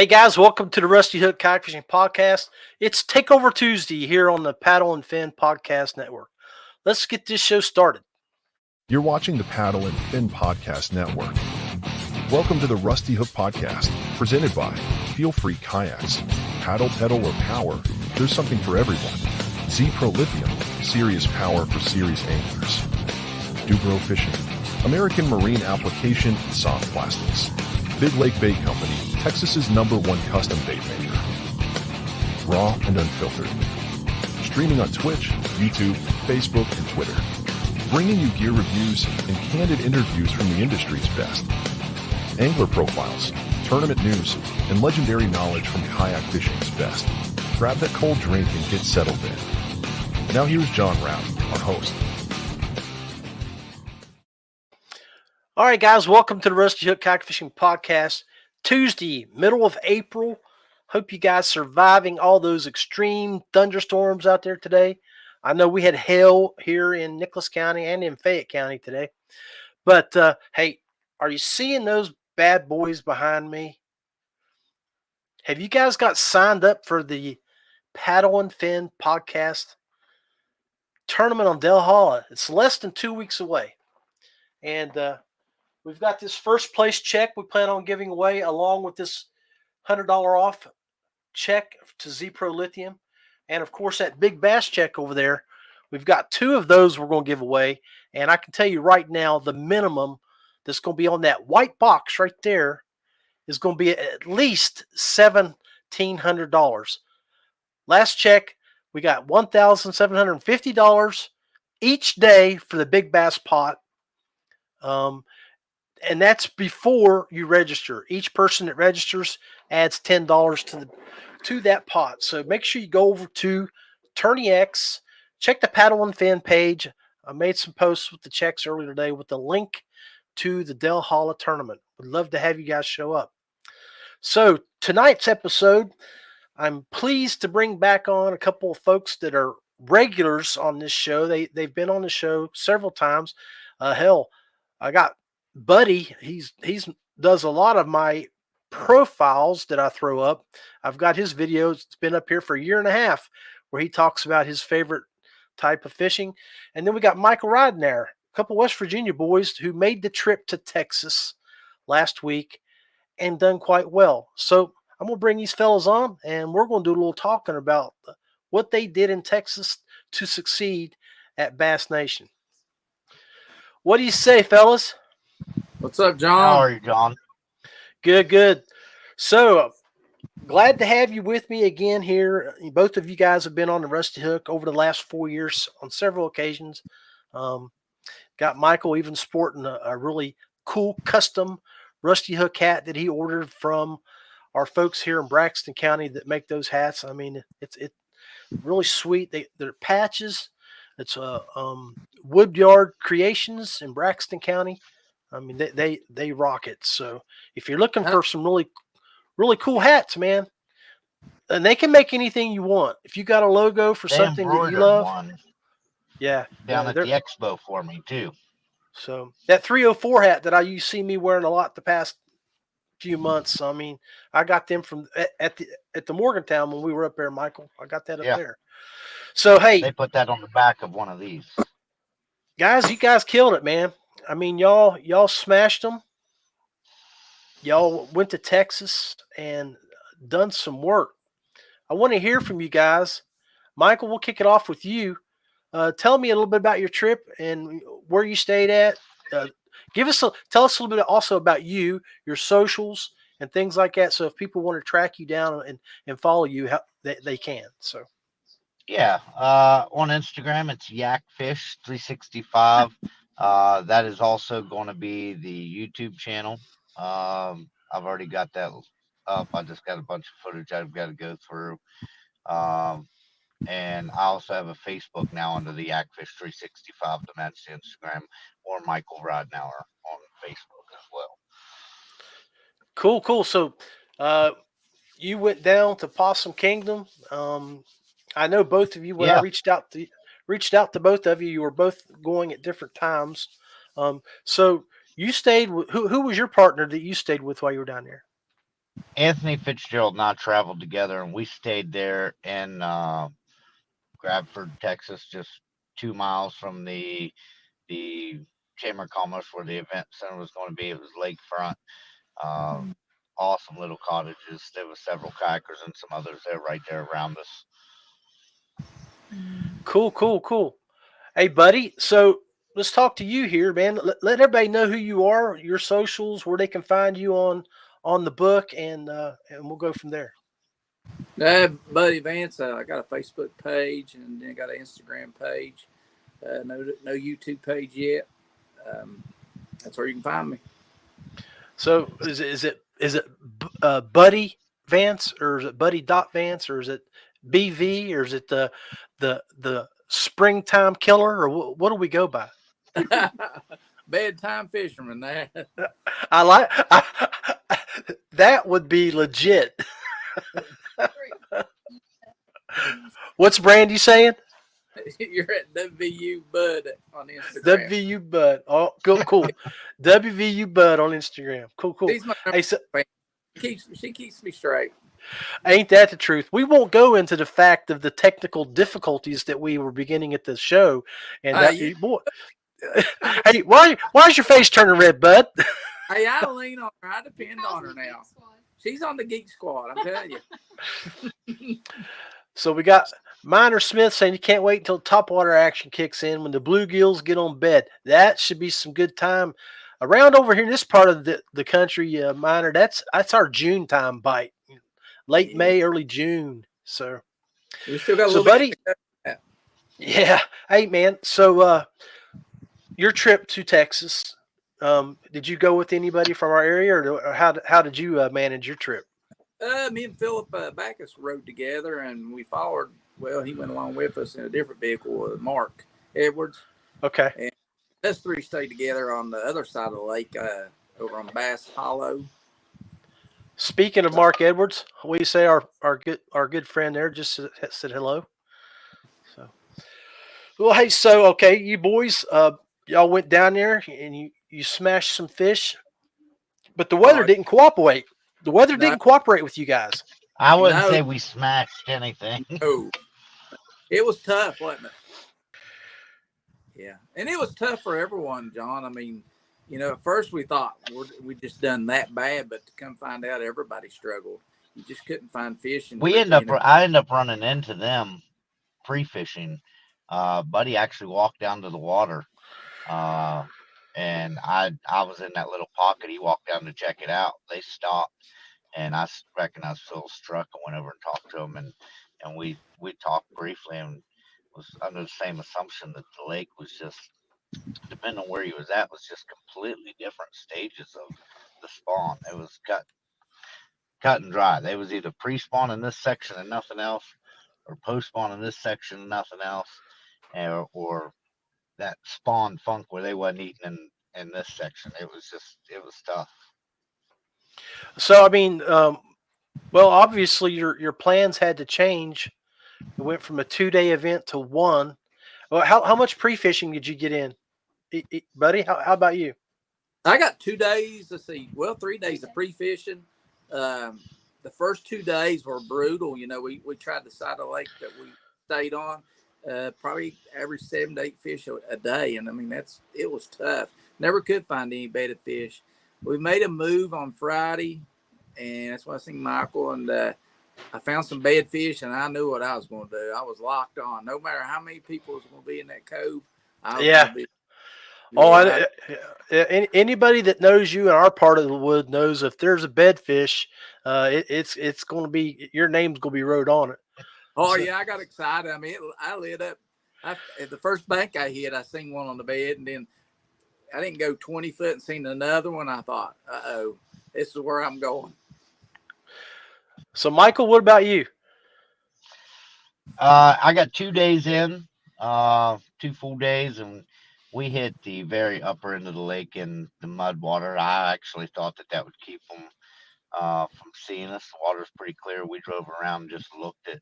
Hey guys, welcome to the Rusty Hook Kayak Fishing Podcast. It's Takeover Tuesday here on the Paddle and Fin Podcast Network. Let's get this show started. You're watching the Paddle and Fin Podcast Network. Welcome to the Rusty Hook Podcast, presented by Feelfree Kayaks. Paddle, pedal, or power, there's something for everyone. ZPRO Lithium, serious power for serious anglers. DuBro Fishing, American marine application and soft plastics. Big Lake Bait Company, Texas's #1 custom bait maker. Raw and unfiltered. Streaming on Twitch, YouTube, Facebook, and Twitter. Bringing you gear reviews and candid interviews from the industry's best. Angler profiles, tournament news, and legendary knowledge from kayak fishing's best. Grab that cold drink and get settled in. Now here's John Rapp, our host. All right, guys, welcome to the Rusty Hook Kayak Fishing Podcast. Tuesday, middle of April. Hope you guys surviving all those extreme thunderstorms out there today. I know we had hail here in Nicholas County and in Fayette County today. But, hey, are you seeing those bad boys behind me? Have you guys got signed up for the Paddle and Fin Podcast tournament on Delhalla? It's less than 2 weeks away. And we've got this first place check we plan on giving away along with this $100 off check to ZPRO Lithium. And, of course, that big bass check over there. We've got 2 of those we're going to give away. And I can tell you right now, the minimum that's going to be on that white box right there is going to be at least $1,700. Last check, we got $1,750 each day for the big bass pot. And that's before you register. Each person that registers adds $10 to that pot. So make sure you go over to Tourney X, check the Paddle and Fin page. I made some posts with the checks earlier today with the link to the Delhalla tournament. Would love to have you guys show up. So tonight's episode, I'm pleased to bring back on a couple of folks that are regulars on this show. They've been on the show several times. Hell, I got Buddy, he's does a lot of my profiles that I throw up. I've got his videos. It's been up here for a year and a half where he talks about his favorite type of fishing. And then we got Michael Ridenour, a couple West Virginia boys who made the trip to Texas last week and done quite well. So I'm going to bring these fellas on and we're going to do a little talking about what they did in Texas to succeed at Bass Nation. What do you say, fellas? What's up, John? How are you, John? Good. So, glad to have you with me again here. Both of you guys have been on the Rusty Hook over the last 4 years on several occasions. Got Michael even sporting a really cool custom Rusty Hook hat that he ordered from our folks here in Braxton County that make those hats. I mean, it's really sweet. They're patches. It's Woodyard Creations in Braxton County. I mean, they rock it. So if you're looking for some really cool hats, man, and they can make anything you want. If you got a logo for something that you love, one yeah, down at the expo for me too. So that 304 hat that you see me wearing a lot the past few months. I mean, I got them from at the Morgantown when we were up there, Michael. I got that up there. So hey, they put that on the back of one of these. Guys, you guys killed it, man. I mean, y'all smashed them. Y'all went to Texas and done some work. I want to hear from you guys. Michael, we'll kick it off with you. Tell me a little bit about your trip and where you stayed at. Tell us a little bit also about you, your socials, and things like that. So if people want to track you down and follow you, they can. So. Yeah, on Instagram, it's YakFish365. That is also going to be the YouTube channel. I've already got that up. I just got a bunch of footage I've got to go through. And I also have a Facebook now under the YakFish365, and that's Instagram, or Michael Ridenour on Facebook as well. Cool. So you went down to Possum Kingdom. I know both of you, when I reached out to both of you, you were both going at different times. So you stayed with, who was your partner that you stayed with while you were down there? Anthony Fitzgerald and I traveled together, and we stayed there in Bradford, Texas, just 2 miles from the Chamber of Commerce where the event center was going to be. It was lakefront. Uh, awesome little cottages. There were several kayakers and some others there right there around us. Cool, cool, cool. Hey, buddy. So let's talk to you here, man. Let everybody know who you are, your socials, where they can find you on the book, and we'll go from there. Buddy Vance, I got a Facebook page and then got an Instagram page. No YouTube page yet. That's where you can find me. So is it Buddy Vance, or is it Buddy Dot Vance, or is it BV, or is it the Springtime Killer, or what do we go by? Bedtime fisherman. That I like that would be legit. What's Brandy saying? you're at WVU Bud on Instagram. WVU Bud. Oh, cool. WVU Bud on Instagram. Cool. She's my Hey, so, she keeps me straight. ain't that the truth? We won't go into the fact of the technical difficulties that we were beginning at the show. And boy, hey, why's your face turning red, Bud? Hey, I lean on her. I depend on her now. She's on the Geek Squad, I'm telling you. So we got Miner Smith saying you can't wait until topwater action kicks in when the bluegills get on bed. That should be some good time. Around over here in this part of the country, Miner, that's our June time bite. Late May, early June. So We still got a little buddy. bit. Yeah. Hey, man. So your trip to Texas, did you go with anybody from our area, or how did you manage your trip? Me and Philip Backus rode together, and we followed. Well, he went along with us in a different vehicle with Mark Edwards. Okay. And us three stayed together on the other side of the lake over on Bass Hollow. Speaking of Mark Edwards, we say our good friend there just said hello. So, well, hey, so okay, you boys, y'all went down there and you smashed some fish, but the weather didn't cooperate. The weather didn't cooperate with you guys. I wouldn't say we smashed anything. No. It was tough, wasn't it? Yeah. And it was tough for everyone, John. I mean, at first we thought we just done that bad, but to come find out everybody struggled. You just couldn't find fish. And I ended up running into them pre-fishing. Buddy actually walked down to the water. And I was in that little pocket. He walked down to check it out. They stopped. And I recognized Phil's truck and went over and talked to him, and we talked briefly and was under the same assumption that the lake was just, depending on where he was at, was just completely different stages of the spawn. It was cut and dry. They was either pre-spawn in this section and nothing else, or post-spawn in this section and nothing else, or that spawn funk where they wasn't eating in this section. It was tough. So I mean, well, obviously your plans had to change. It went from a 2-day event to one. Well, how much pre-fishing did you get in, buddy? How about you? I got 2 days. Let's see. Well, 3 days of pre-fishing. The first 2 days were brutal. We tried the side of the lake that we stayed on. Probably average 7 to 8 fish a day, and I mean it was tough. Never could find any bedded fish. We made a move on Friday, and that's when I seen Michael, and I found some bed fish, and I knew what I was going to do. I was locked on. No matter how many people was going to be in that cove, I was going to be. Anybody that knows you in our part of the wood knows if there's a bedfish, it's going to be, your name's going to be wrote on it. Oh, yeah, I got excited. I mean, I lit up. At the first bank I hit, I seen one on the bed, and then I didn't go 20 foot and seen another one. I thought, uh-oh, this is where I'm going. So, Michael, what about you? I got 2 days in, 2 full days, and we hit the very upper end of the lake in the mud water. I actually thought that would keep them from seeing us. The water's pretty clear. We drove around and just looked at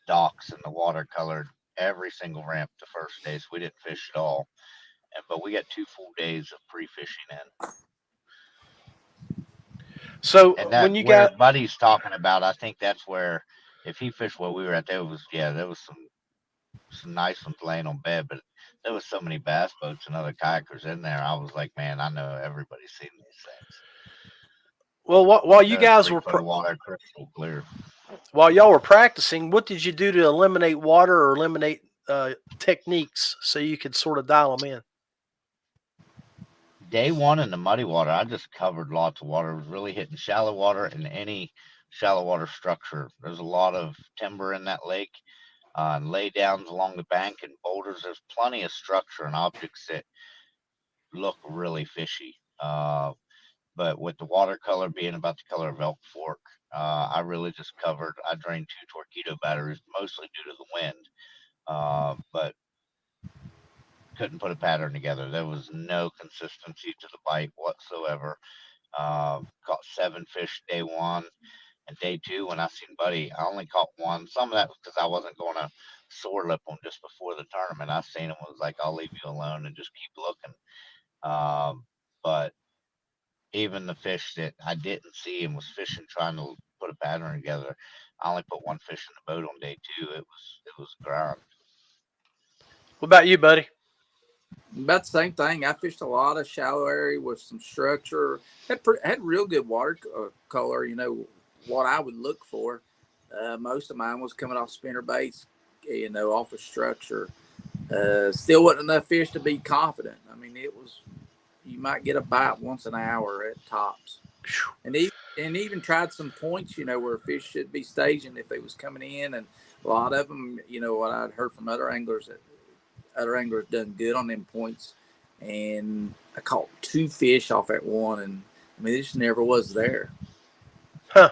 docks, and the water colored every single ramp the first day, so we didn't fish at all. But we got 2 full days of pre-fishing in. So And when that you where got Buddy's talking about, I think that's where if he fished where we were at, there was some nice ones laying on bed, but there was so many bass boats and other kayakers in there. I was like, man, I know everybody's seen these things. well, while you They're guys 3 foot of water, crystal clear. while y'all were practicing, what did you do to eliminate water or eliminate techniques so you could sort of dial them in? Day one in the muddy water, I just covered lots of water. It was really hitting shallow water and any shallow water structure. There's a lot of timber in that lake and laydowns along the bank and boulders. There's plenty of structure and objects that look really fishy. But with the watercolor being about the color of elk fork, I really just covered. I drained 2 torpedo batteries, mostly due to the wind, but couldn't put a pattern together. There was no consistency to the bite whatsoever. Caught 7 fish day one, and day two when I seen Buddy, I only caught one. Some of that was because I wasn't going to sore lip him just before the tournament. I seen him, was like, I'll leave you alone and just keep looking. But even the fish that I didn't see and was fishing, trying to put a pattern together, I only put 1 fish in the boat on day two. It was a grind. What about you, buddy? About the same thing. I fished a lot of shallow area with some structure. Had real good water color. You know what I would look for. Most of mine was coming off spinner baits. You know, off of structure. Still wasn't enough fish to be confident. I mean, it was. You might get a bite once an hour at tops, and even tried some points. You know, where fish should be staging if they was coming in, and a lot of them. You know what I'd heard from other anglers that. Other anglers done good on them points, and I caught 2 fish off at one, and I mean, it just never was there. Huh.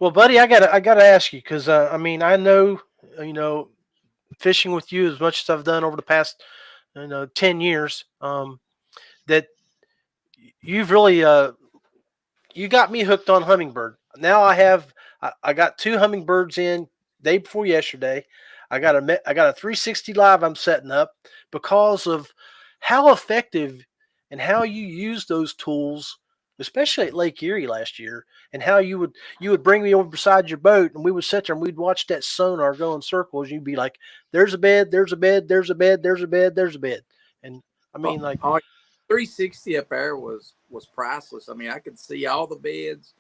Well, buddy, I gotta ask you because I mean I know fishing with you as much as I've done over the past 10 years. That you've really you got me hooked on hummingbird. Now I got 2 hummingbirds in day before yesterday. I got a 360 live I'm setting up because of how effective and how you use those tools, especially at Lake Erie last year, and how you would bring me over beside your boat and we would sit there and we'd watch that sonar go in circles. You'd be like, "There's a bed, there's a bed, there's a bed, there's a bed, there's a bed," and I mean like, 360 up there was priceless. I mean, I could see all the beds,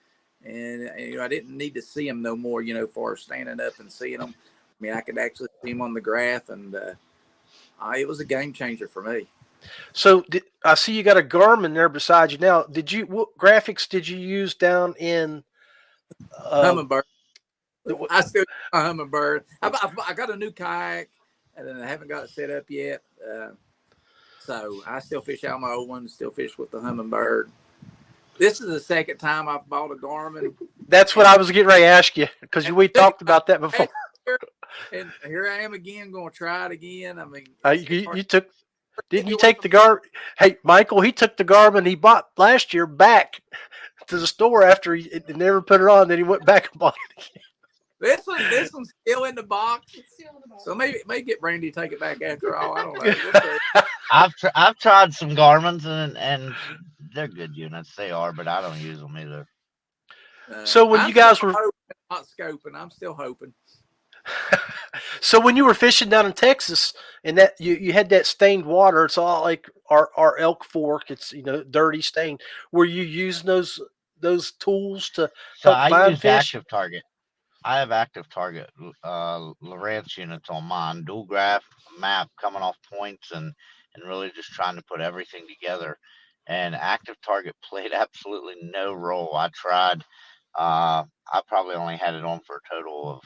and you know, I didn't need to see them no more. You know, for standing up and seeing them. I mean, I could actually see them on the graph, and it was a game changer for me. So I see you got a Garmin there beside you now. What graphics did you use down in? Hummingbird. The, I still a hummingbird. I got a new kayak, and I haven't got it set up yet. So I still fish out my old one. Still fish with the hummingbird. This is the second time I've bought a Garmin. that's what I was getting ready to ask you because we talked about that before. And here I am again, going to try it again. I mean, You took. Didn't you take the Garmin? Hey, Michael, he took the Garmin he bought last year back to the store after he never put it on. Then he went back and bought it again. This one's still in the box. So maybe get Brandy to take it back after all. I don't know. I've tried some Garmin's and they're good units. They are, but I don't use them either. So when you guys were not scoping, I'm still hoping. So when you were fishing down in Texas and that you had that stained water, it's all like our elk fork. It's dirty stained. Were you using those tools to So help I find used fish? Active Target. I have Active Target Lowrance units on mine, dual graph map coming off points and really just trying to put everything together. And Active Target played absolutely no role. I tried. I probably only had it on for a total of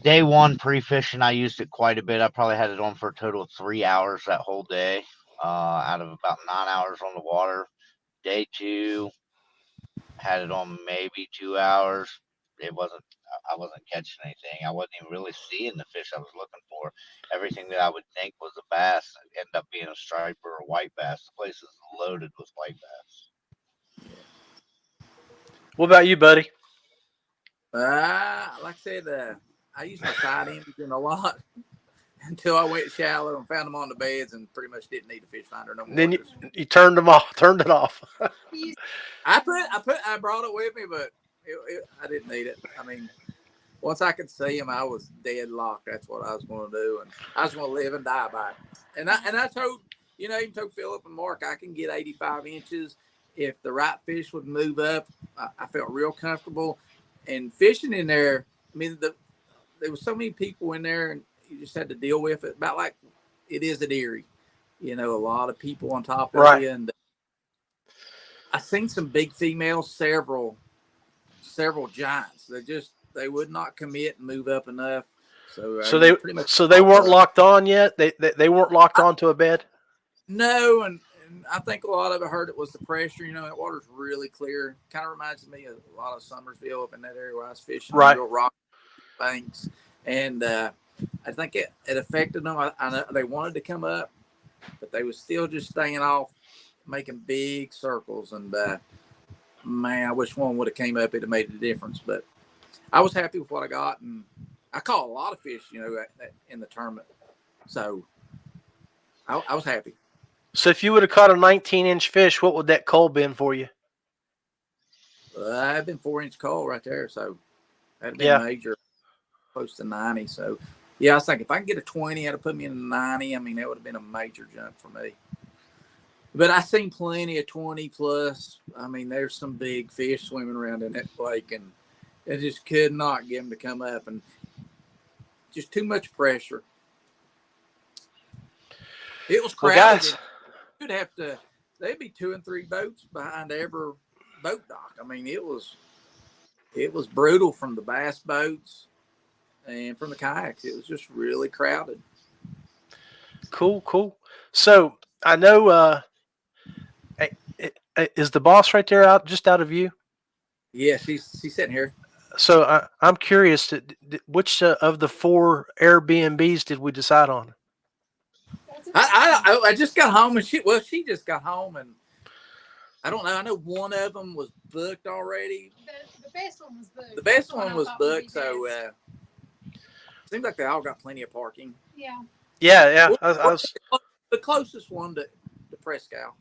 day one pre-fishing. I used it quite a bit. I probably had it on for a total of 3 hours that whole day, out of about 9 hours on the water. Day two, had it on maybe 2 hours. I wasn't catching anything. I wasn't even really seeing the fish I was looking for. Everything that I would think was a bass ended up being a striper or a white bass. The place is loaded with white bass. What about you, buddy? Like I said, I use my side engine a lot. until I went shallow and found them on the beds and pretty much didn't need a fish finder no more. Then you turned them off, turned it off. I brought it with me, but I didn't need it. I mean, once I could see them, I was deadlocked. That's what I was going to do, and I was going to live and die by it. And I told, even told Philip and Mark, I can get 85 inches. If the right fish would move up, I felt real comfortable. And fishing in there, I mean, there was so many people in there, and you just had to deal with it about like it is at Erie. A lot of people on top of you. And I seen some big females, several giants. They would not commit and move up enough. So they weren't locked on yet. They weren't locked onto a bed. No, and I think a lot of it hurt. It was the pressure. That water's really clear. Kind of reminds me of a lot of Summersville up in that area where I was fishing. Right. Real rock banks, and I think it affected them. I know they wanted to come up, but they was still just staying off, making big circles. And man, I wish one would have came up. It'd have made a difference. But I was happy with what I got, and I caught a lot of fish, in the tournament. So I was happy. So if you would have caught a 19-inch fish, what would that cull been for you? I've been 4-inch cull right there, so that'd be major, close to 90. So yeah, I was thinking if I can get a 20, that'd put me in a 90. I mean, that would have been a major jump for me. But I seen plenty of 20 plus. I mean, there's some big fish swimming around in that lake, and it just could not get them to come up, and just too much pressure. It was crowded. Well, guys, You'd have to. There'd be 2 and 3 boats behind every boat dock. I mean, it was brutal from the bass boats and from the kayaks. It was just really crowded. Cool. So I know. Is the boss right there just out of view? Yeah, she's sitting here. So I'm curious, which of the 4 Airbnbs did we decide on? I just got home, and she just got home, and I don't know. I know one of them was booked already. The best one was booked. The best one was booked, so seems like they all got plenty of parking. Yeah. Yeah. I was the closest one to Prescow.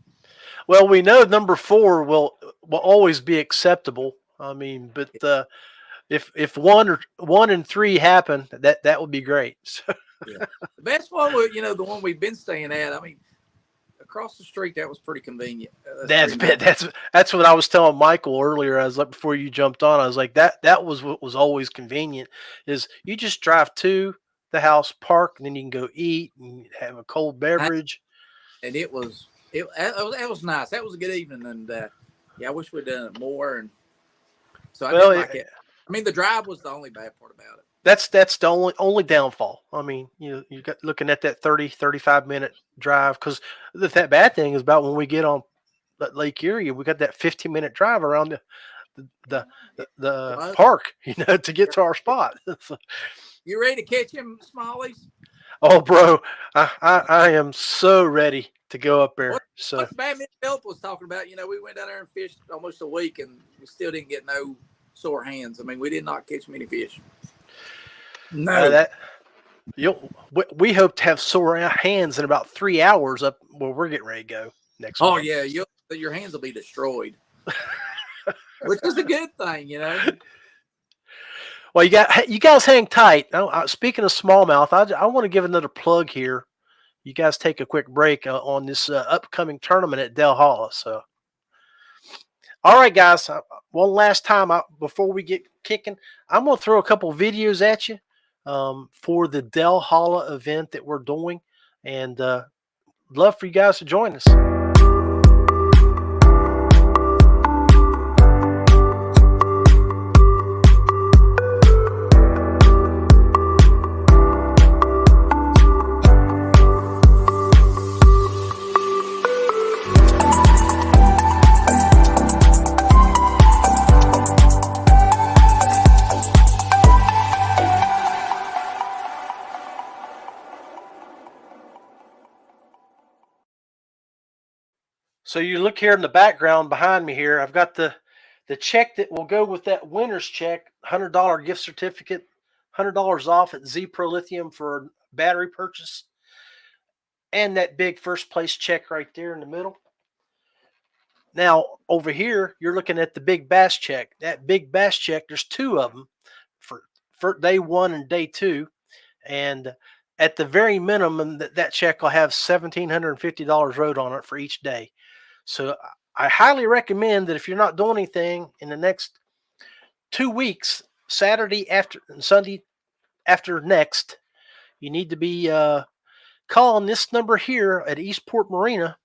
Well, we know number 4 will always be acceptable. I mean, but if 1 and 3 happen, that would be great. Yeah. The best one was, the one we've been staying at. I mean, across the street, that was pretty convenient. That's what I was telling Michael earlier. I was like, before you jumped on, I was like, that was what was always convenient, is you just drive to the house, park, and then you can go eat and have a cold beverage. And it was nice. That was a good evening, and I wish we'd done it more. And so I did like it. I mean, the drive was the only bad part about it. That's the only downfall. I mean, you got looking at that 35 minute drive, because that bad thing is about when we get on Lake Erie, we got that 15-minute drive around the park, to get to our spot. So, you ready to catch him, Smallies? Oh, bro, I am so ready to go up there. What's Batman Philip was talking about? We went down there and fished almost a week, and we still didn't get no sore hands. I mean, we did not catch many fish. No, we hope to have sore hands in about 3 hours up where we're getting ready to go next week. Oh yeah, your hands will be destroyed, which is a good thing, Well, you guys hang tight. Speaking of smallmouth, I want to give another plug here. You guys take a quick break on this upcoming tournament at Del Holla. So, all right, guys, one last time before we get kicking, I'm going to throw a couple videos at you for the Del Holla event that we're doing, and love for you guys to join us. So you look here in the background behind me here, I've got the check that will go with that winner's check, $100 gift certificate, $100 off at ZPRO Lithium for battery purchase, and that big first place check right there in the middle. Now, over here, you're looking at the big bass check. That big bass check, there's two of them for day one and day two. And at the very minimum, that check will have $1,750 rode on it for each day. So I highly recommend that if you're not doing anything in the next 2 weeks, Saturday after and Sunday after next, you need to be calling this number here at Eastport Marina.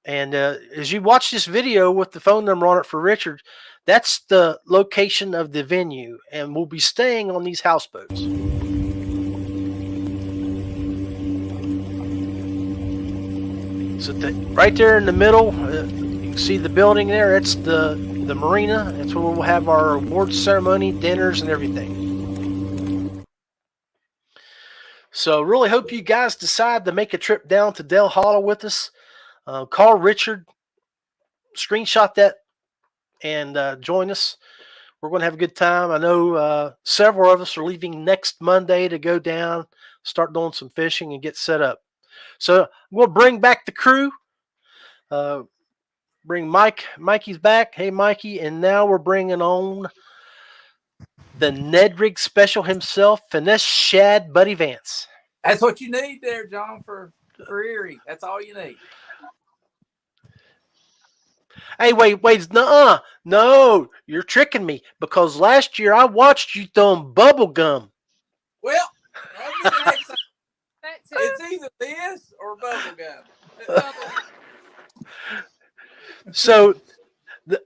And as you watch this video with the phone number on it for Richard, that's the location of the venue, and we'll be staying on these houseboats. So right there in the middle, you can see the building there. It's the marina. That's where we'll have our awards ceremony, dinners, and everything. So really hope you guys decide to make a trip down to Del Hollow with us. Call Richard, screenshot that, and join us. We're going to have a good time. I know several of us are leaving next Monday to go down, start doing some fishing, and get set up. So we'll bring back the crew. Bring Mikey's back. Hey, Mikey. And now we're bringing on the Ned Rig special himself, Finesse Shad Buddy Vance. That's what you need there, John, for Erie. That's all you need. Hey, wait, no, you're tricking me, because last year I watched you throwing bubble gum. Well, it's either this or bubble gum. So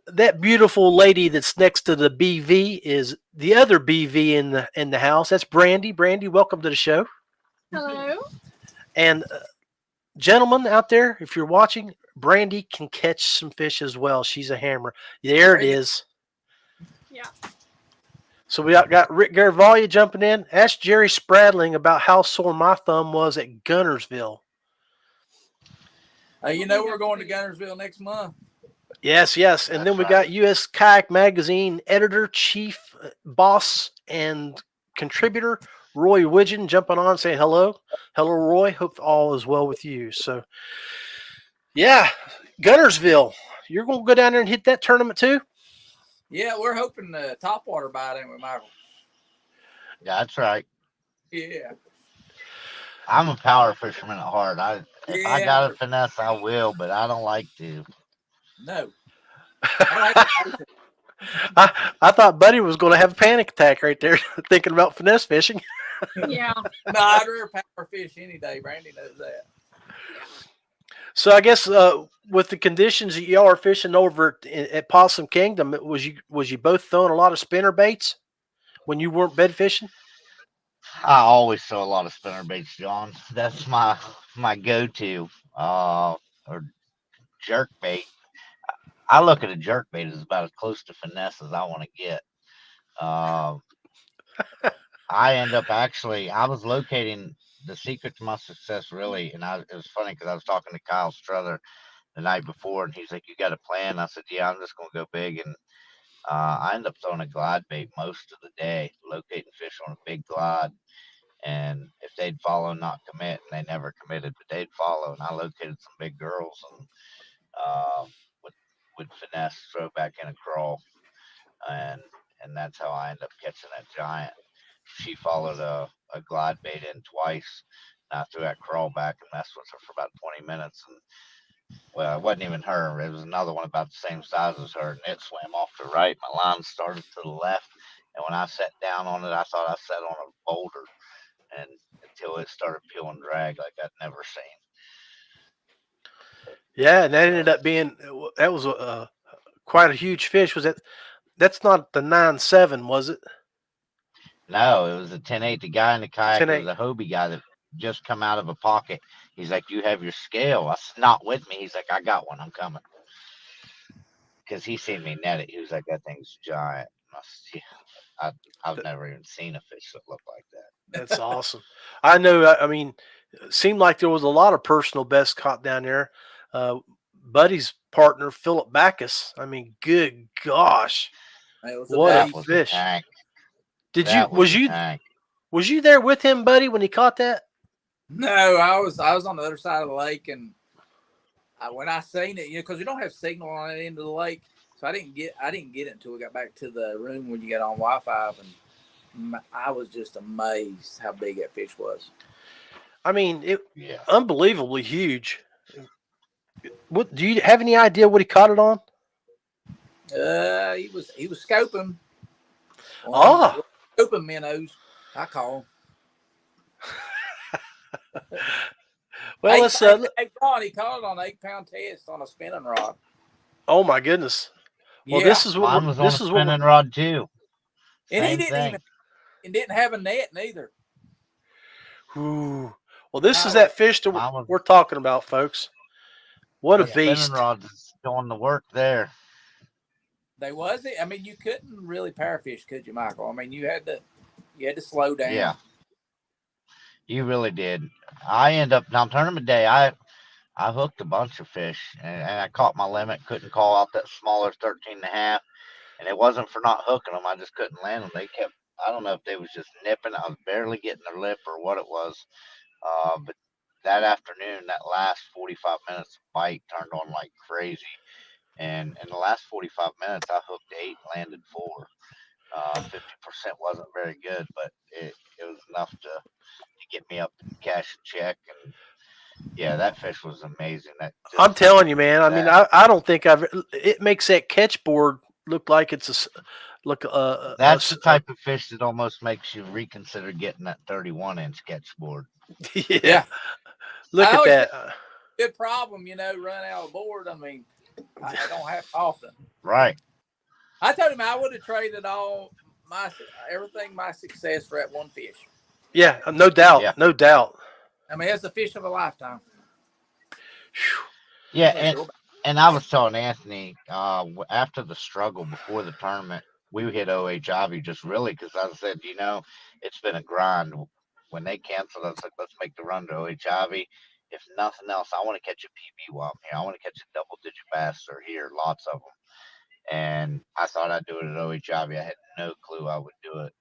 that beautiful lady that's next to the BV is the other BV in the house. That's Brandy. Brandy, welcome to the show. Hello. And gentlemen out there, if you're watching, Brandy can catch some fish as well. She's a hammer. There it is. Yeah. So we got Rick Garavalia jumping in. Ask Jerry Spradling about how sore my thumb was at Gunnersville. You know we're going to Gunnersville next month. Yes. And then we got U.S. Kayak Magazine editor, chief, boss, and contributor Roy Widgeon jumping on saying hello. Hello, Roy. Hope all is well with you. So, yeah, Gunnersville. You're going to go down there and hit that tournament too? Yeah, we're hoping Topwater bite in with Michael. That's right. Yeah. I'm a power fisherman at heart. If I got a finesse, I will, but I don't like to. No. I thought Buddy was going to have a panic attack right there thinking about finesse fishing. Yeah. No, I'd rather power fish any day. Brandy knows that. So I guess with the conditions that y'all are fishing over at Possum Kingdom, was you both throwing a lot of spinner baits when you weren't bed fishing? I always throw a lot of spinner baits, John. That's my go-to. Or jerk bait. I look at a jerk bait as about as close to finesse as I want to get. I end up I was locating the secret to my success, really, and it was funny because I was talking to Kyle Struther the night before, and he's like, "You got a plan?" I said, "Yeah, I'm just gonna go big," and I end up throwing a glide bait most of the day, locating fish on a big glide, and if they'd follow, not commit, and they never committed, but they'd follow, and I located some big girls, and would finesse, throw back in a crawl, and that's how I ended up catching that giant. She followed a glide bait in twice, and I threw that crawl back and messed with her for about 20 minutes, and well, it wasn't even her. It was another one about the same size as her, and it swam off to the right. My line started to the left, and when I sat down on it, I thought I sat on a boulder, and until it started peeling drag like I'd never seen. Yeah, and that ended up being quite a huge fish. That's not the 9.7, was it? No, it was a 10.8. The guy in the kayak 10.8. was a Hobie guy that just come out of a pocket. He's like, "You have your scale?" I said, "Not with me." He's like, "I got one. I'm coming." Because he seen me net it. He was like, "That thing's giant." I said, yeah, I've never even seen a fish that looked like that. That's awesome. I know. I mean, it seemed like there was a lot of personal best caught down there. Buddy's partner, Philip Backus. I mean, good gosh, what a fish! Tank. Was you? Tank. Was you there with him, buddy, when he caught that? No, I was on the other side of the lake, and when I seen it, because we don't have signal on the end of the lake, so I didn't get it until we got back to the room when you get on Wi-Fi, and I was just amazed how big that fish was. I mean, it Yeah. unbelievably huge. What do you have any idea what he caught it on? He was scoping. Scoping minnows. I call him. Well, let's. He caught it on 8-pound test on a spinning rod. Oh my goodness! Well, Yeah. this is what Mine was on a spinning rod too. And he Same didn't have a net neither. Ooh. Well, this is that fish that we're talking about, folks. What a beast! Spinning rods is doing the work there. They was it. I mean, you couldn't really parafish, could you, Michael? I mean, you had to slow down. Yeah. You really did. I end up on tournament day. I hooked a bunch of fish, and I caught my limit. Couldn't call out that smaller 13.5, and it wasn't for not hooking them. I just couldn't land them. They kept. I don't know if they was just nipping. I was barely getting their lip or what it was. But that afternoon, that last 45 minutes of bite turned on like crazy. And in the last 45 minutes, I hooked 8, landed 4. 50% wasn't very good, but it was enough to get me up to cash a check. And yeah, that fish was amazing. I'm telling you, man. I mean, I don't think it makes that catch board look like it's that's the type of fish that almost makes you reconsider getting that 31-inch catch board. Yeah. Look at that. Good problem, run out of board. I mean, I don't have often. Right. I told him I would have traded everything my success for that one fish. Yeah, no doubt. Yeah. No doubt. I mean, it's the fish of a lifetime. Yeah, and I was telling Anthony after the struggle before the tournament, we hit OHIV just really because I said, it's been a grind. When they canceled, I was like, let's make the run to OHIV. If nothing else, I want to catch a PB while I'm here. I want to catch a double-digit bass or here, lots of them. And I thought I'd do it at OHIV. I had no clue I would do it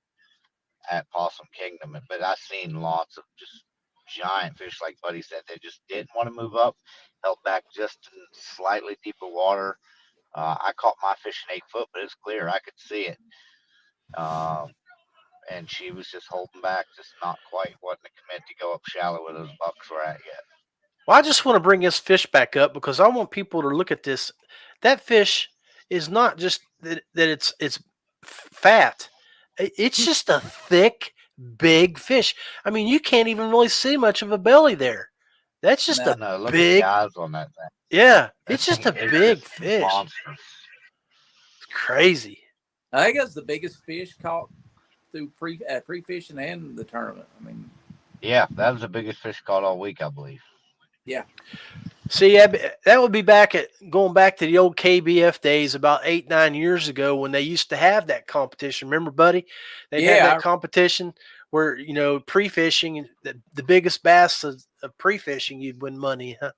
at Possum Kingdom. But I've seen lots of just giant fish, like Buddy said. They just didn't want to move up, held back just in slightly deeper water. I caught my fish in 8 foot, but it's clear. I could see it. And she was just holding back, just not quite wanting to commit to go up shallow where those bucks were at yet. Well, I just want to bring this fish back up because I want people to look at this. That fish is not just that it's fat. It's just a thick, big fish. I mean, you can't even really see much of a belly there. That's just look big. At the eyes on that thing. Yeah, it's just a big fish. Monstrous. It's crazy. I think it's the biggest fish caught through pre-fishing and the tournament. I mean, yeah, that was the biggest fish caught all week, I believe. Yeah. See, that would be going back to the old KBF days about 8-9 years ago when they used to have that competition. Remember, buddy? They had that competition where, pre-fishing, the biggest bass of pre-fishing, you'd win money. Huh?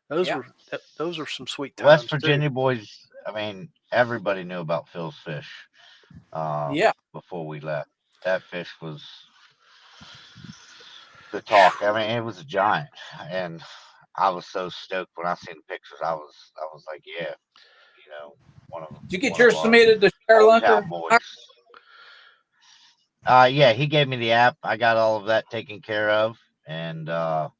Those were some sweet times. West Virginia boys, I mean, everybody knew about Phil's fish before we left. That fish was the talk. I mean, it was a giant. And I was so stoked when I seen the pictures. I was like, yeah, one of them. Did you get yours submitted to Sherlunker? Yeah, he gave me the app. I got all of that taken care of, and I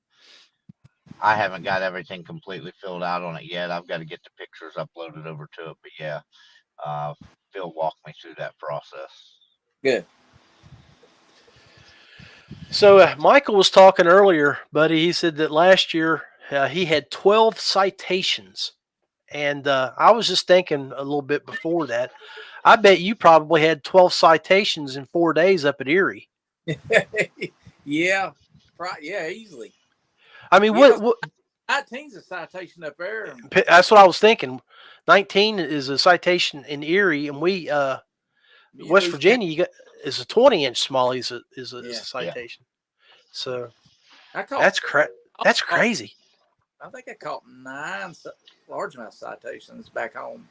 haven't got everything completely filled out on it yet. I've got to get the pictures uploaded over to it, but yeah, Phil walked me through that process. Good. So Michael was talking earlier, buddy. He said that last year he had 12 citations. And I was just thinking a little bit before that. I bet you probably had 12 citations in 4 days up at Erie. Yeah, easily. I mean, what 19's a citation up there. That's what I was thinking. 19 is a citation in Erie, and we West Virginia is a 20-inch smallie is a citation. Yeah. So that's crazy. I think I caught 9 largemouth citations back home.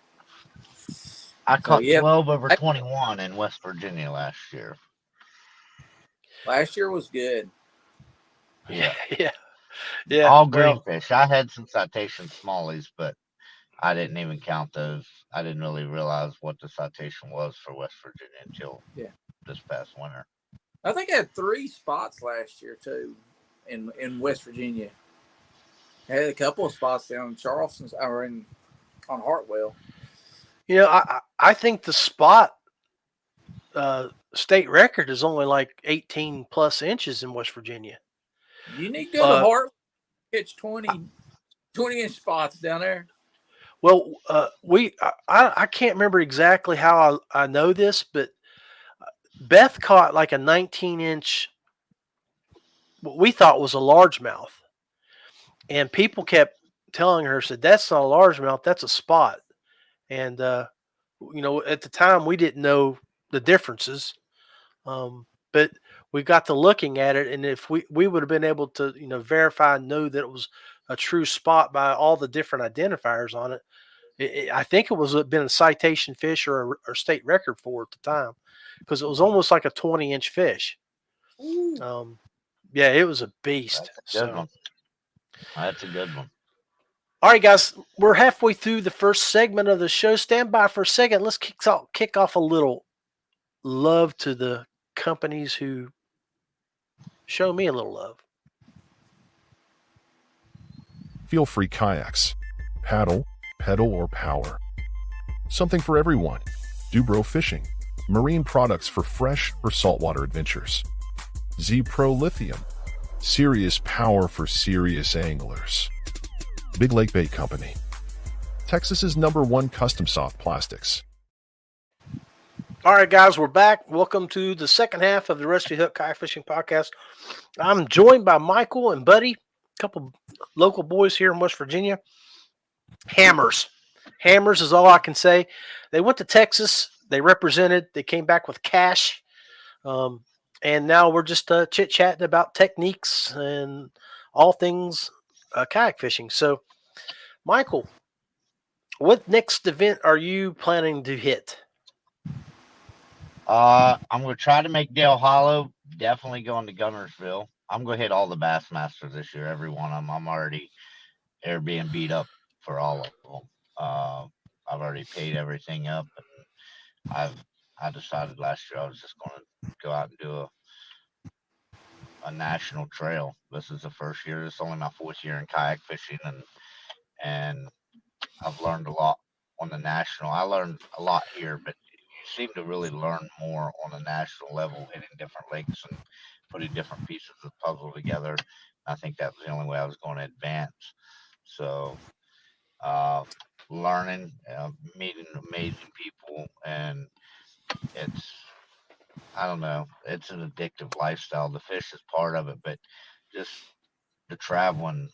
I caught 12 over 21 in West Virginia last year. Last year was good. Yeah, yeah. All Well, greenfish. I had some citation smallies, but I didn't even count those. I didn't really realize what the citation was for West Virginia until this past winter. I think I had 3 spots last year too, in West Virginia. I had a couple of spots down in Charleston or on Hartwell. you know, I think the spot state record is only like 18 plus inches in West Virginia. You need to go to Hartwell, catch 20-inch spots down there. Well, I can't remember exactly how I know this, but Beth caught like a 19-inch, what we thought was a largemouth, and people kept telling her, said, "That's not a largemouth, that's a spot." And you know, at the time we didn't know the differences, but we got to looking at it, and if we would have been able to, you know, verify and know that it was a true spot by all the different identifiers on it. I think it was been a citation fish or state record for at the time, because it was almost like a 20-inch fish. Yeah, it was a beast. That's a good one. That's a good one. All right, guys, we're halfway through the first segment of the show. Stand by for a second. Let's kick off a little love to the companies who show me a little love. Feelfree Kayaks. Paddle, pedal, or power. Something for everyone. DuBro Fishing. Marine products for fresh or saltwater adventures. ZPRO Lithium. Serious power for serious anglers. Big Lake Bait Company. Texas's #1 custom soft plastics. All right, guys, we're back. Welcome to the second half of the Rusty Hook Kayak Fishing Podcast. I'm joined by Michael and Buddy, a couple local boys here in West Virginia. Hammers is all I can say. They went to Texas. They represented. They came back with cash. And now we're just chit-chatting about techniques and all things kayak fishing. So, Michael, what next event are you planning to hit? I'm going to try to make Dale Hollow. Definitely going to Gunnersville. I'm going to hit all the Bassmasters this year, every one of them. I'm already Airbnb'd up for all of them. I've already paid everything up, and I decided last year I was just going to go out and do a national trail. This is the first year. It's only my 4th year in kayak fishing, and I've learned a lot on the national. I learned a lot here, but you seem to really learn more on the national level, hitting different lakes and putting different pieces of the puzzle together. I think that was the only way I was going to advance. So, learning, meeting amazing people, and I don't know, it's an addictive lifestyle. The fish is part of it, but just the traveling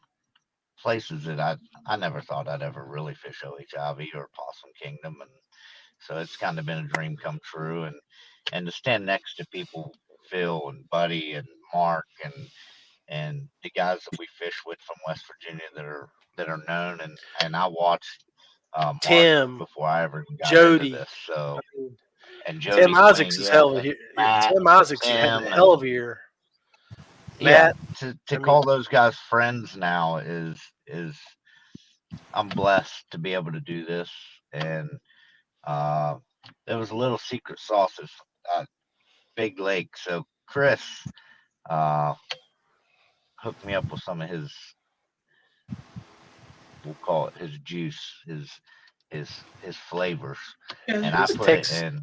places that I never thought I'd ever really fish OHIV or Possum Kingdom, and so it's kind of been a dream come true. And to stand next to people, Phil and Buddy and Mark and the guys that we fish with from West Virginia that are known, and I watched Mark Tim, before I ever got Jody, into this. So, and Jody Tim Isaacs Queen, is hell of a year. Tim Isaacs had a hell of a year. Matt, to call those guys friends now is I'm blessed to be able to do this. And there was a little secret sauce at Big Lake. So Chris hooked me up with some of his, we'll call it his juice, his flavors, and I put it in.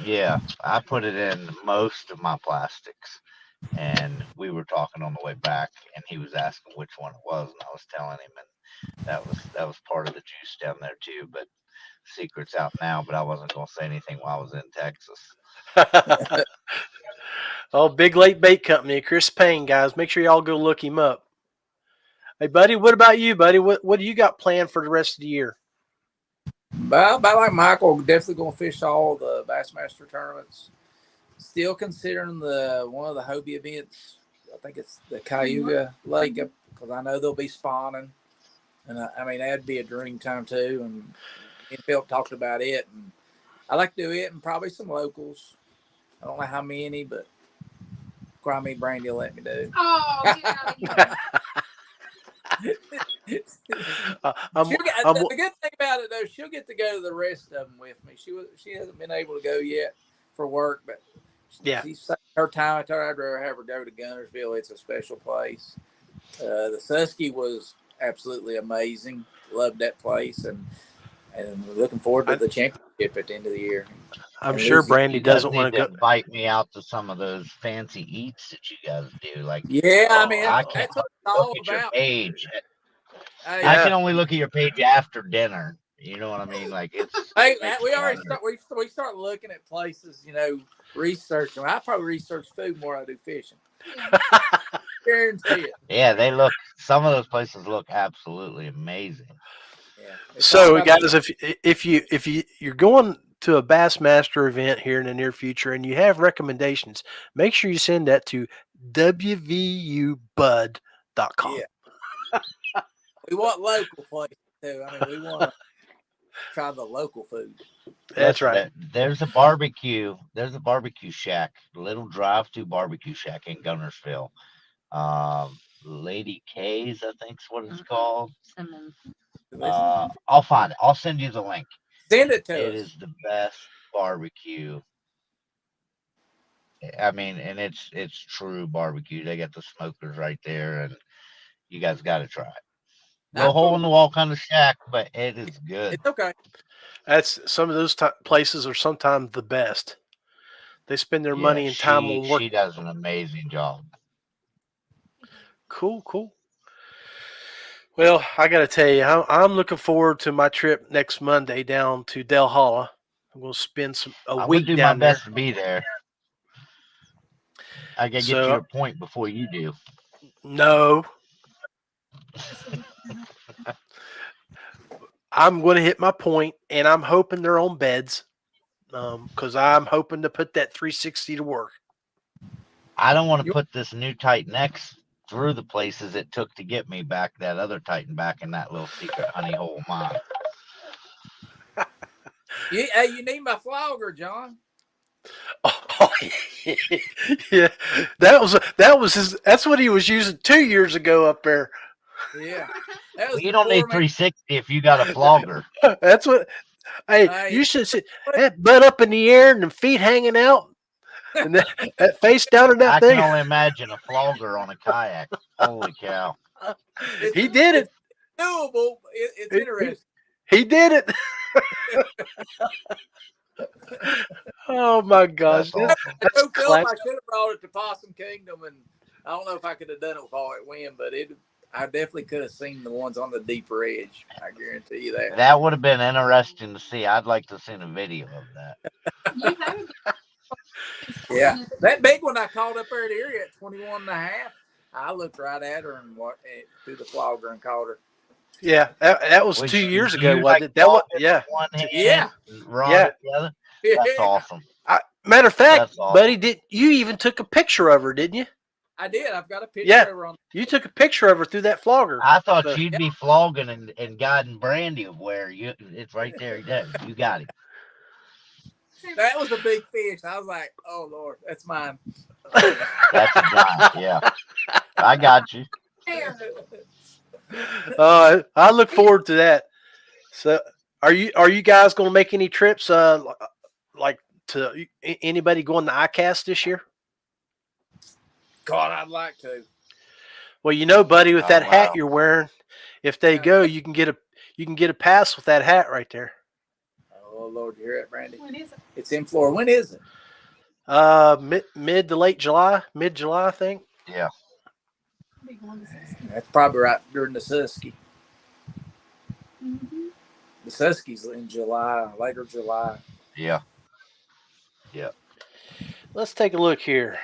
Yeah, I put it in most of my plastics. And we were talking on the way back, and he was asking which one it was, and I was telling him, and that was part of the juice down there too. But secret's out now, but I wasn't gonna say anything while I was in Texas. Oh, Big Lake Bait Company, Chris Payne, guys. Make sure y'all go look him up. Hey, buddy, what about you, buddy? What do you got planned for the rest of the year? About like Michael, definitely going to fish all the Bassmaster tournaments. Still considering one of the Hobie events. I think it's the Cayuga Lake, because I know they'll be spawning. And I mean, that'd be a dream time too. And me and Phil talked about it. And I like to do it and probably some locals. I don't know how many, but I mean, Brandy will let me do. Oh, get out of here. I'm, She'll get, I'm, the good thing about it though, she'll get to go to the rest of them with me. She hasn't been able to go yet for work, but Yeah. she's taking her time. I told her I'd rather have her go to Gunnersville. It's a special place. The Susky was absolutely amazing. Loved that place, and we're looking forward to the championship at the end of the year. I'm And sure Lucy, Brandy You guys doesn't want need to to go. invite me out to some of those fancy eats that you guys do. Like, yeah, I mean I can't that's what it's look all at your about. page. Hey, Yeah. I can only look at your page after dinner. You know what I mean? Like, it's. Hey, it makes we me already hungry. we start looking at places, researching. I probably research food more than I do fishing. Yeah. Guarantee it. Yeah, they look. Some of those places look absolutely amazing. Yeah. It's all So, about guys, you're going to a Bassmaster event here in the near future and you have recommendations, make sure you send that to wvubud.com. yeah. We want local places too. I mean, we want to try the local food. That's Listen, right. there's a barbecue. There's a barbecue shack, little drive-through barbecue shack in Gunnersville. Lady K's, I think's what it's called. I'll find it. I'll send you the link. Send it to It us. is the best barbecue. I mean, and it's true barbecue. They got the smokers right there, and you guys got to try it. No I'm hole cool. in the wall kind of shack, but it is good. It's okay. That's some of those places are sometimes the best. They spend their money and time on work. She does an amazing job. Cool. Well, I got to tell you, I'm looking forward to my trip next Monday down to Del Holla. I'm going to spend a I'm week gonna do down my best there. to be there. I gotta get to So, your point before you do. no, I'm going to hit my point, and I'm hoping they're on beds because I'm hoping to put that 360 to work. I don't want to put this new Titan X through the places it took to get me back that other Titan back in that little secret honey hole of mine. You need my flogger, John. Oh, yeah, that was his. That's what he was using 2 years ago up there. Yeah. That was Well, you don't need before me. 360 if you got a flogger. That's what. Hey, Hey. you should sit that butt up in the air and the feet hanging out, and that face down in that I thing. can only imagine a flogger on a kayak. Holy cow! He did it. It's doable. It's interesting. He did it. Oh my gosh, That's awesome. I told Philip I classic. should have brought it to Possum Kingdom, and I don't know if I could have done it with all that wind, but I definitely could have seen the ones on the deeper edge. I guarantee you that. That would have been interesting to see. I'd like to see a video of that. You have Yeah. That big one I caught up there at Erie at 21 and a half, I looked right at her and through the flogger and caught her. Yeah, that was Which 2 years you, ago, like, wasn't it? That was flog it yeah. with one hand Yeah. and rod Yeah. it the other. Yeah. That's awesome. Matter of fact, That's awesome. buddy, did you even took a picture of her? Didn't you? I did. I've got a picture Yeah. of her on. You took a picture of her through that flogger. I thought So- you'd be flogging and guiding Brandy of where it's right there. You got it. That was a big fish. I was like, oh, Lord, that's mine. That's a giant. Yeah. I got you. I look forward to that. So, are you guys going to make any trips? Like to anybody going to ICAST this year? God, I'd like to. Well, buddy, with that hat wow. you're wearing, if they go, you can get a pass with that hat right there. Oh, Lord, you hear it, Brandy? When is it? It's in Florida. When is it? Mid to late July, I think. Yeah. I'll be going to see. That's probably right during the Susky. Mhm. The Susky's in July, later July. Yeah. Let's take a look here.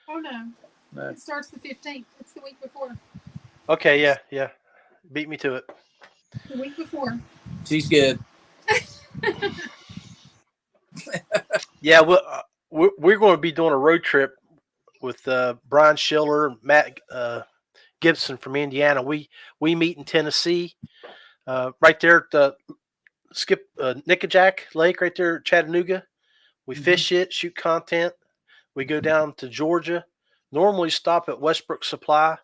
Oh no, No. it starts the 15th. It's the week before. Okay, yeah. Beat me to it. The week before. She's good. Yeah, we're going to be doing a road trip with Brian Schiller, Matt Gibson from Indiana. We meet in Tennessee, right there at the Nickajack Lake, right there at Chattanooga. We fish it, shoot content. We go down to Georgia, normally stop at Westbrook Supply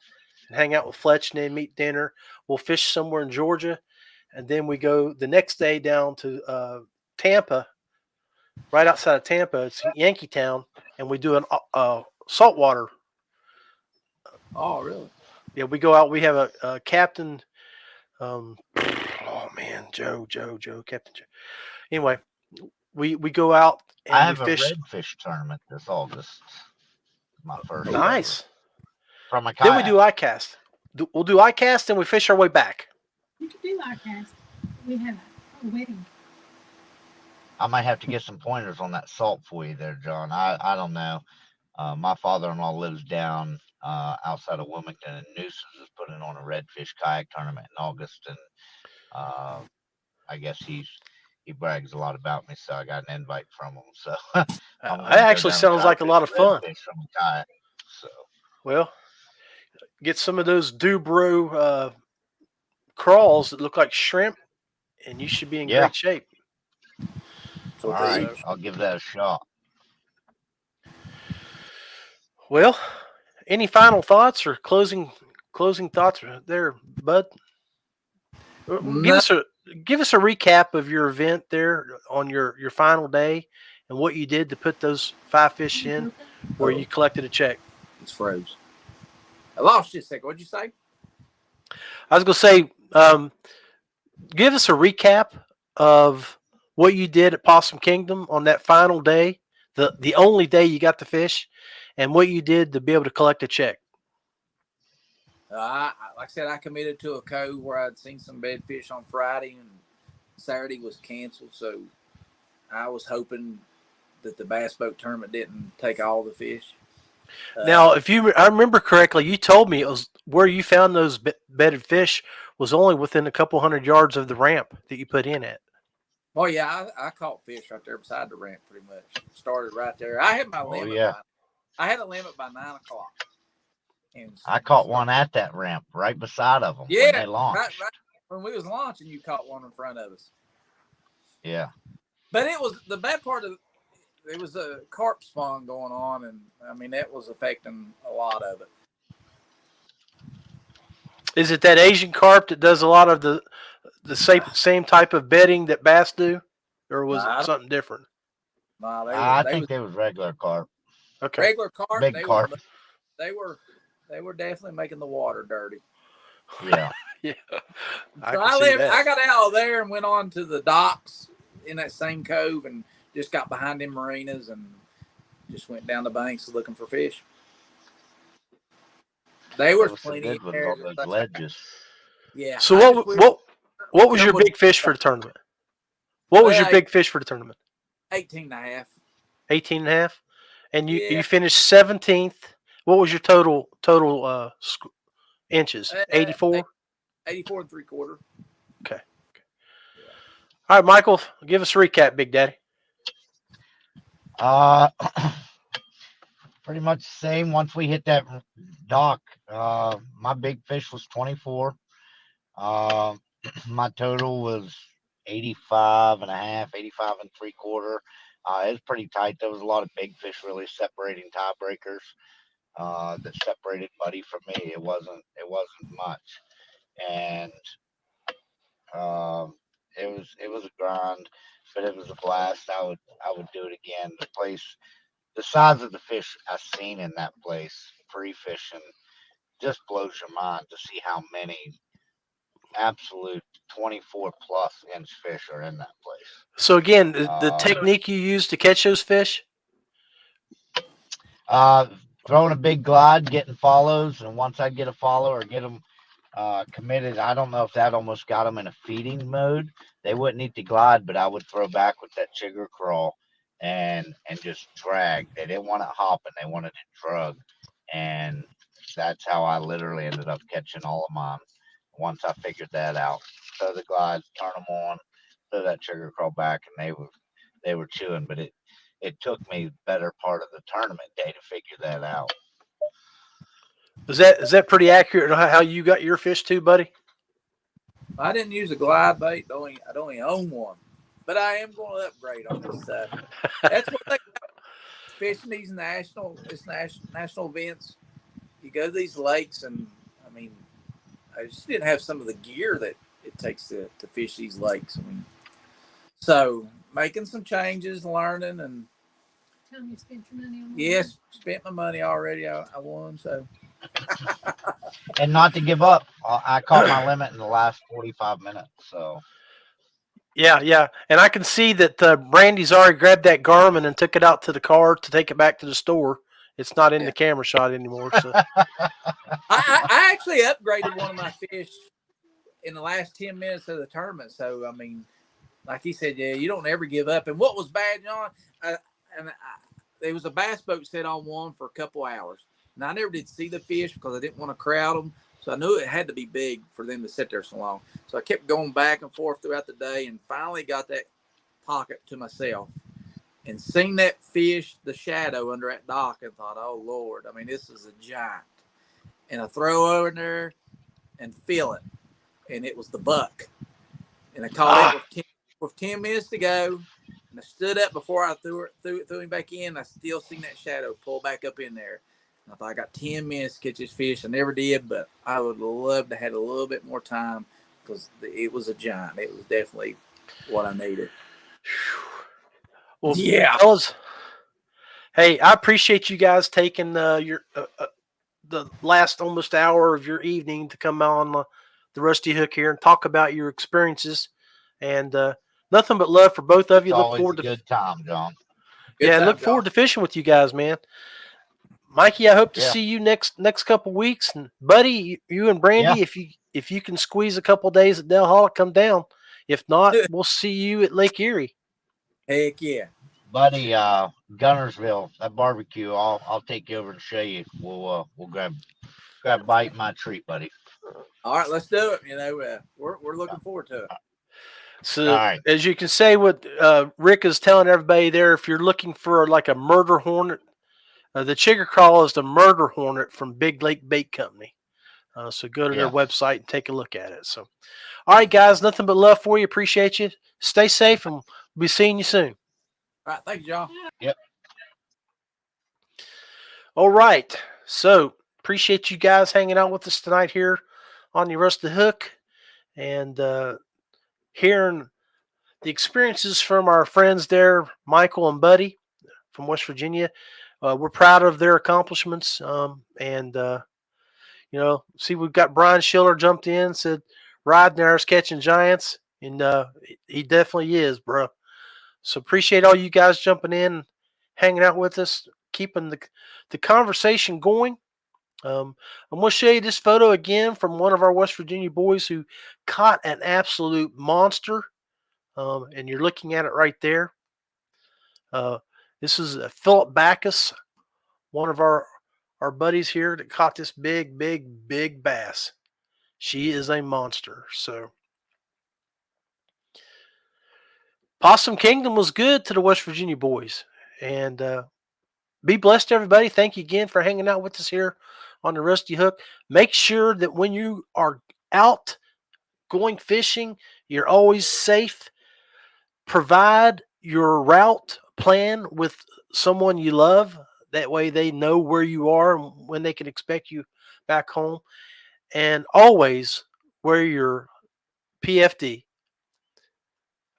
and hang out with Fletch and then meet dinner. We'll fish somewhere in Georgia, and then we go the next day down to Tampa, right outside of Tampa. It's Yankee Town, and we do an saltwater. Oh, really? Yeah, we go out. We have a captain. Oh man, Joe, Captain Joe. Anyway, we go out I and we have a fish. redfish tournament this August. My first ever. Nice. From a kayak. Then we do ICAST. We'll do ICAST and we fish our way back. You could do ICAST. We have a wedding. I might have to get some pointers on that salt for you there, John. I don't know. My father-in-law lives down outside of Wilmington, and Nooses is putting on a redfish kayak tournament in August, and I guess he brags a lot about me, so I got an invite from him. So That actually sounds like a lot of fun. From a kayak, so. Well, get some of those DuBro crawls that look like shrimp, and you should be in great shape. All right, I'll give that a shot. Well, any final thoughts or closing thoughts there, Bud? Give us a recap of your event there on your final day and what you did to put those 5 fish in where you collected a check. It's froze. I lost you a second. What'd you say? I was going to say, give us a recap of what you did at Possum Kingdom on that final day, the only day you got to fish, and what you did to be able to collect a check. Like I said, I committed to a cove where I'd seen some bed fish on Friday, and Saturday was canceled. So I was hoping that the bass boat tournament didn't take all the fish. Now, I remember correctly, you told me it was where you found those bedded fish was only within a couple 100 yards of the ramp that you put in at. Oh yeah, I caught fish right there beside the ramp. Pretty much started right there. I had my limit. Yeah. I had a limit by 9 o'clock. And I caught one at that ramp right beside of them. Yeah, when they launched. right. When we was launching, you caught one in front of us. Yeah. But it was the bad part of it was a carp spawn going on, and I mean that was affecting a lot of it. Is it that Asian carp that does a lot of the same type of bedding that bass do, or was it something different? Nah, I think they was regular carp. Okay. Regular carp. Big carp. They were definitely making the water dirty. Yeah. Yeah. So I got out of there and went on to the docks in that same cove and just got behind them marinas and just went down the banks looking for fish. They were plenty of those ledges. Yeah. So what was your big fish for the tournament? What was your big fish for the tournament? 18.5. 18.5? And you finished 17th. What was your total inches? 84? 84 3/4. Okay. All right, Michael, give us a recap, Big Daddy. Pretty much the same. Once we hit that dock, my big fish was 24. My total was 85 and a half, 85 and 3/4. It was pretty tight. There was a lot of big fish really separating tiebreakers. That separated Buddy from me. It wasn't much, and it was a grind, but it was a blast. I would do it again. The size of the fish I've seen in that place pre-fishing just blows your mind to see how many absolute 24 plus inch fish are in that place. So again, the technique you use to catch those fish? Throwing a big glide, getting follows, and once I get a follow or get them committed, I don't know if that almost got them in a feeding mode. They wouldn't eat the glide, but I would throw back with that chigger crawl and just drag. They didn't want it hopping; they wanted it drug, and that's how I literally ended up catching all of mine. Once I figured that out, throw the glides, turn them on, throw that chigger crawl back, and they were chewing, but it took me the better part of the tournament day to figure that out. Is that pretty accurate on how you got your fish too, buddy? I didn't use a glide bait. I only own one, but I am going to upgrade on this stuff. That's what they fishing these national events, you go to these lakes, and I mean, I just didn't have some of the gear that it takes to fish these lakes. I mean, so making some changes, learning, and Time you spent your money on. yes, spent my money already. I won, so. And not to give up. I caught my limit in the last 45 minutes. So Yeah. And I can see that Brandy's already grabbed that Garmin and took it out to the car to take it back to the store. It's not in the camera shot anymore. So I actually upgraded one of my fish in the last 10 minutes of the tournament. So, I mean, like he said, yeah, you don't ever give up. And what was bad, John, there was a bass boat set on one for a couple hours. And I never did see the fish because I didn't want to crowd them. So I knew it had to be big for them to sit there so long. So I kept going back and forth throughout the day and finally got that pocket to myself and seen that fish, the shadow under that dock, and thought, oh, Lord, I mean, this is a giant. And I throw over there and feel it. And it was the buck. And I caught it with 10 minutes to go. And I stood up before I threw him back in. I still seen that shadow pull back up in there. And I thought, I got 10 minutes to catch this fish. I never did, but I would love to have a little bit more time because it was a giant. It was definitely what I needed. well, yeah. fellas, hey, I appreciate you guys taking the last almost hour of your evening to come on the Rusty Hook here and talk about your experiences. And nothing but love for both of you. it's Look always forward a to good time, John. look forward to fishing with you guys, man. Mikey, I hope to Yeah. see you next couple weeks. And buddy, you and Brandy, if you can squeeze a couple days at Del Hall, come down. If not, we'll see you at Lake Erie. Heck yeah. Buddy, Gunnersville, that barbecue, I'll take you over and show you. We'll grab a bite in my treat, buddy. All right, let's do it. You know, we're looking forward to it. So, All right. as you can say, what Rick is telling everybody there, if you're looking for like a murder hornet, the Chigger Crawl is the murder hornet from Big Lake Bait Company. So go to their website and take a look at it. So, all right, guys, nothing but love for you. Appreciate you. Stay safe, and we'll be seeing you soon. All right, thank you, John. Yep. All right. So appreciate you guys hanging out with us tonight here on the Rusty Hook and hearing the experiences from our friends there, Michael and Buddy from West Virginia. We're proud of their accomplishments. See, we've got Brian Schiller jumped in, said Ridenour is catching giants. And he definitely is, bro. So appreciate all you guys jumping in, hanging out with us, keeping the conversation going. I'm going to show you this photo again from one of our West Virginia boys who caught an absolute monster. And you're looking at it right there. This is Philip Backus, one of our buddies here that caught this big bass. She is a monster. So Possum Kingdom was good to the West Virginia boys. And be blessed, everybody. Thank you again for hanging out with us here on the Rusty Hook. Make sure that when you are out going fishing, you're always safe. Provide your route plan with someone you love. That way they know where you are and when they can expect you back home. And always wear your PFD.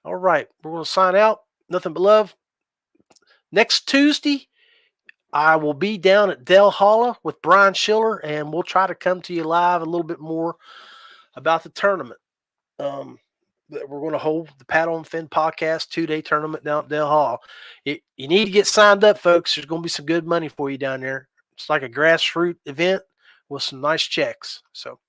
All right, we're going to sign out. Nothing but love. Next Tuesday, I will be down at Del Holla with Brian Schiller, and we'll try to come to you live a little bit more about the tournament that we're going to hold, the Paddle and Fin Podcast 2-day tournament down at Del Hall. You need to get signed up, folks. There's going to be some good money for you down there. It's like a grassroots event with some nice checks. So